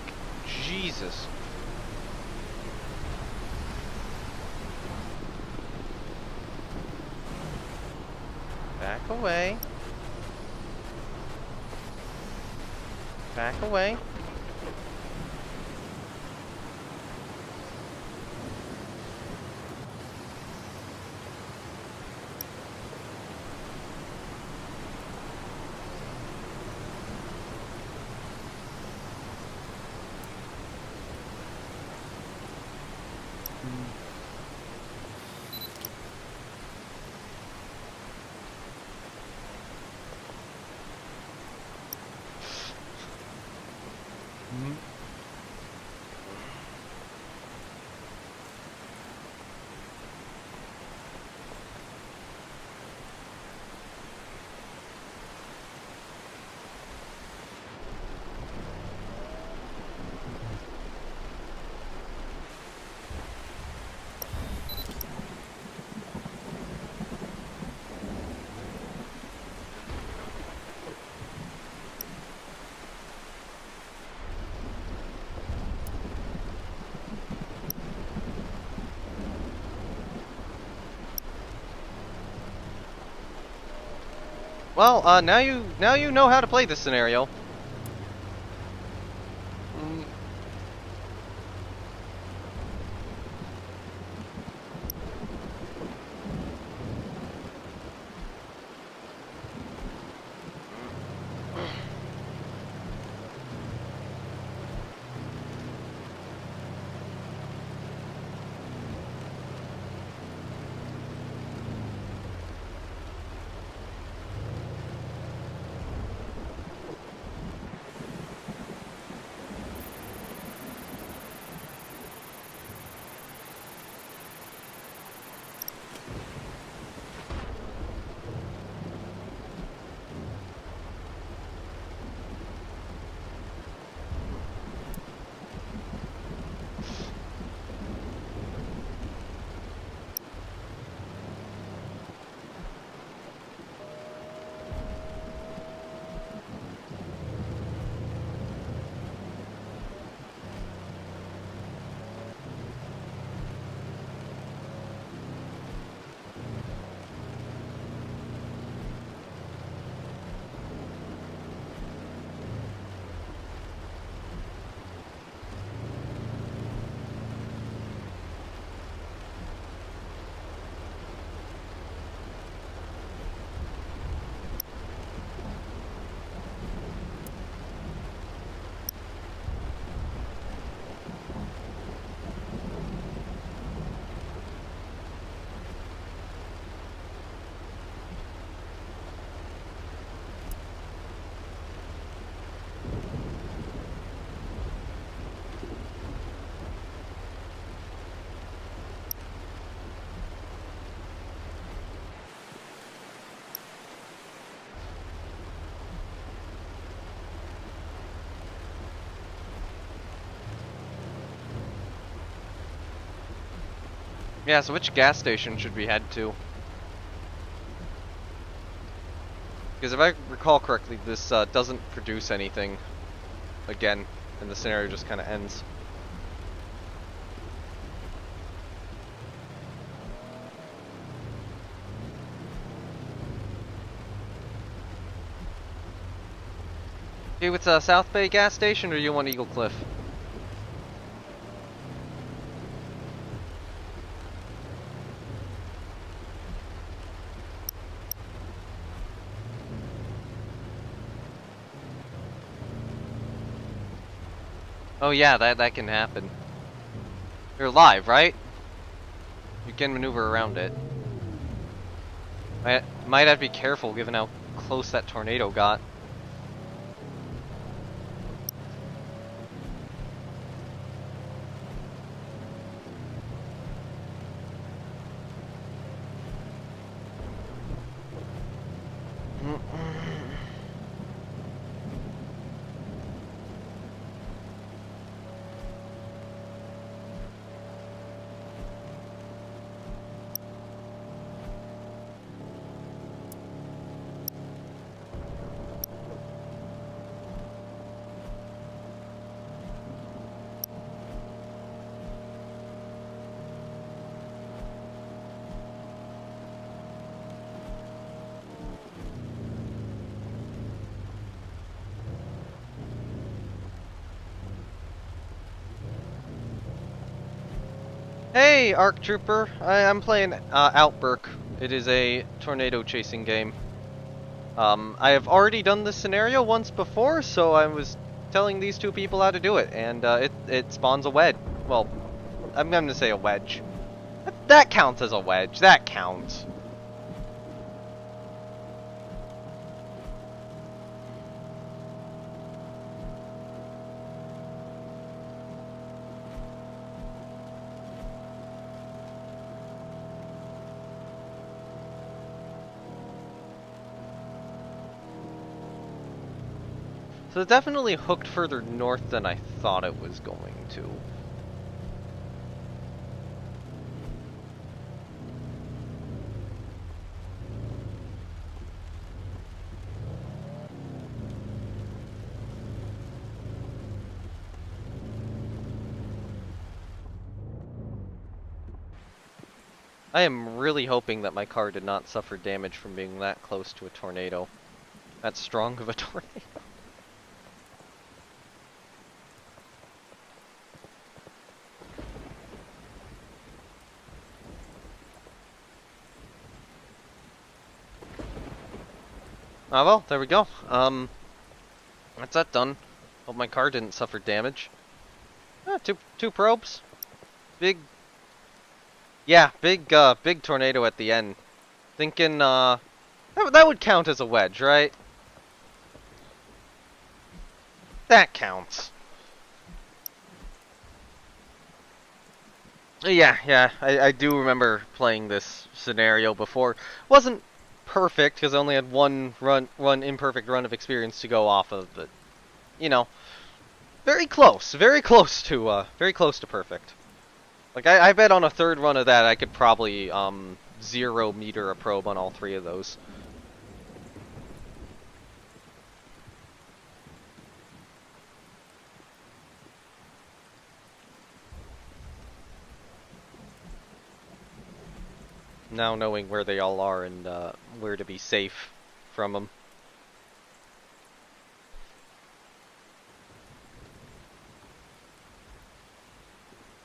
Jesus. Back away. Back away. Well, now you know how to play this scenario. Yeah, so which gas station should we head to? Because if I recall correctly, this doesn't produce anything again, and the scenario just kind of ends. Okay, what's South Bay gas station, or you want Eagle Cliff? Oh yeah, that can happen. You're live, right? You can maneuver around it. Might have to be careful given how close that tornado got. Hey, ARC Trooper. I'm playing Outbrk. It is a tornado chasing game. I have already done this scenario once before, so I was telling these two people how to do it, and it spawns a wedge. Well, I'm going to say a wedge. That counts as a wedge. That counts. So it definitely hooked further north than I thought it was going to. I am really hoping that my car did not suffer damage from being that close to a tornado. That strong of a tornado. Ah well, there we go. That's that done. Hope my car didn't suffer damage. Ah, two probes. Big, yeah, big tornado at the end. Thinking, that would count as a wedge, right? That counts. Yeah, I do remember playing this scenario before. Wasn't perfect because I only had one imperfect run of experience to go off of, but you know, very close to perfect. Like I bet on a third run of that I could probably 0 meter a probe on all three of those. Now knowing where they all are and where to be safe from them.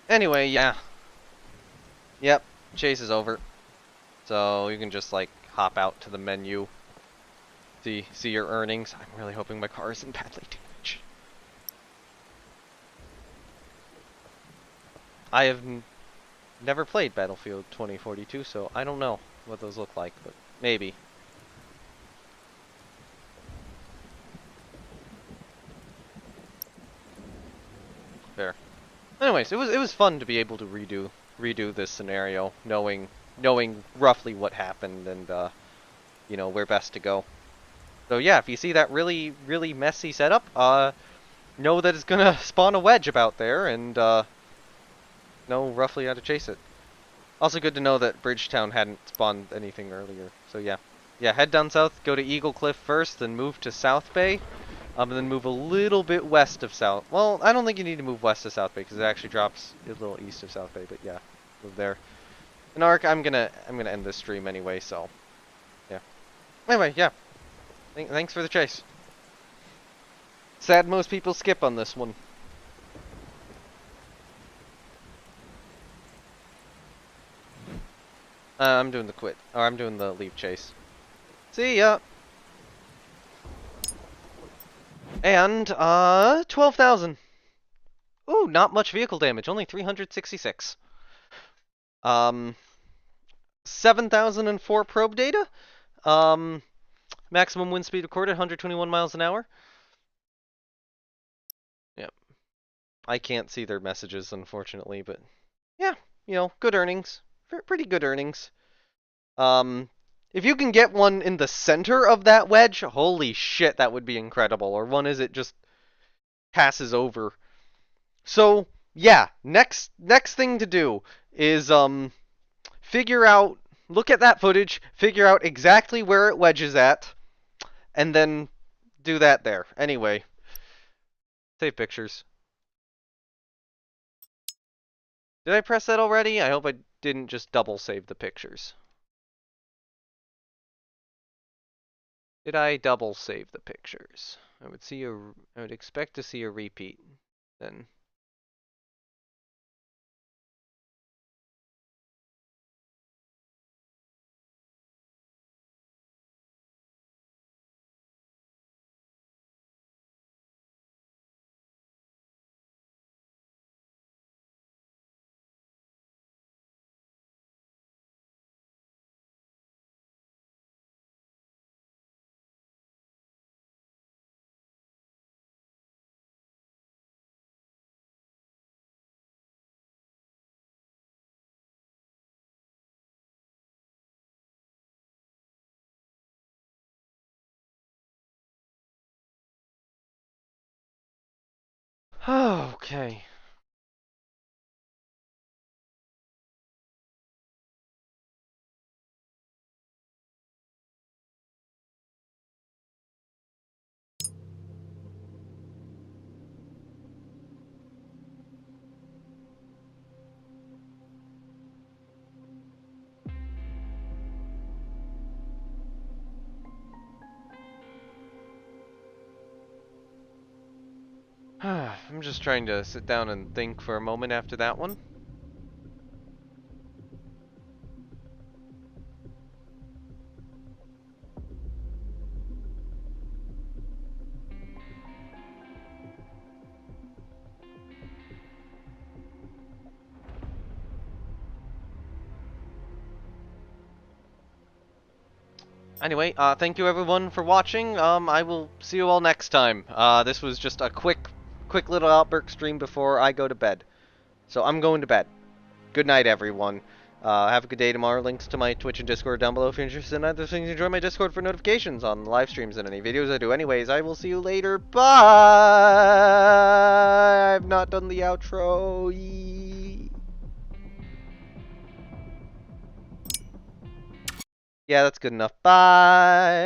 Anyway, yeah. Yep, chase is over. So you can just like hop out to the menu, see your earnings. I'm really hoping my car isn't badly damaged. I have never played Battlefield 2042, so I don't know what those look like, but maybe. Fair. Anyways, it was fun to be able to redo this scenario, knowing roughly what happened and you know where best to go. So yeah, if you see that really messy setup, know that it's gonna spawn a wedge about there and know roughly how to chase it. Also good to know that Bridgetown hadn't spawned anything earlier. So yeah. Yeah, head down south, go to Eagle Cliff first, then move to South Bay. And then move a little bit west of South. Well, I don't think you need to move west of South Bay because it actually drops a little east of South Bay. But yeah, move there. And Ark, I'm gonna end this stream anyway. So yeah. Anyway, yeah. Thanks for the chase. Sad most people skip on this one. I'm doing the quit, or I'm doing the leave chase. See ya. And 12,000. Ooh, not much vehicle damage, only 366. 7,004 probe data. Um, maximum wind speed recorded, 121 miles an hour. Yep. I can't see their messages, unfortunately, but yeah, you know, good earnings. Pretty good earnings. If you can get one in the center of that wedge, holy shit, that would be incredible. Or one as it just passes over. So, yeah, next thing to do is figure out, look at that footage, figure out exactly where it wedges at, and then do that there. Anyway, save pictures. Did I press that already? I hope I didn't just double save the pictures. Did I double save the pictures? I would expect to see a repeat then. Okay. I'm just trying to sit down and think for a moment after that one. Anyway, thank you everyone for watching. I will see you all next time. This was just a quick little Outbrk stream before I go to bed. So I'm going to bed. Good night, everyone. Have a good day tomorrow. Links to my Twitch and Discord down below if you're interested in other things. Join my Discord for notifications on live streams and any videos I do. Anyways, I will see you later. Bye! I've not done the outro. Yeah, that's good enough. Bye!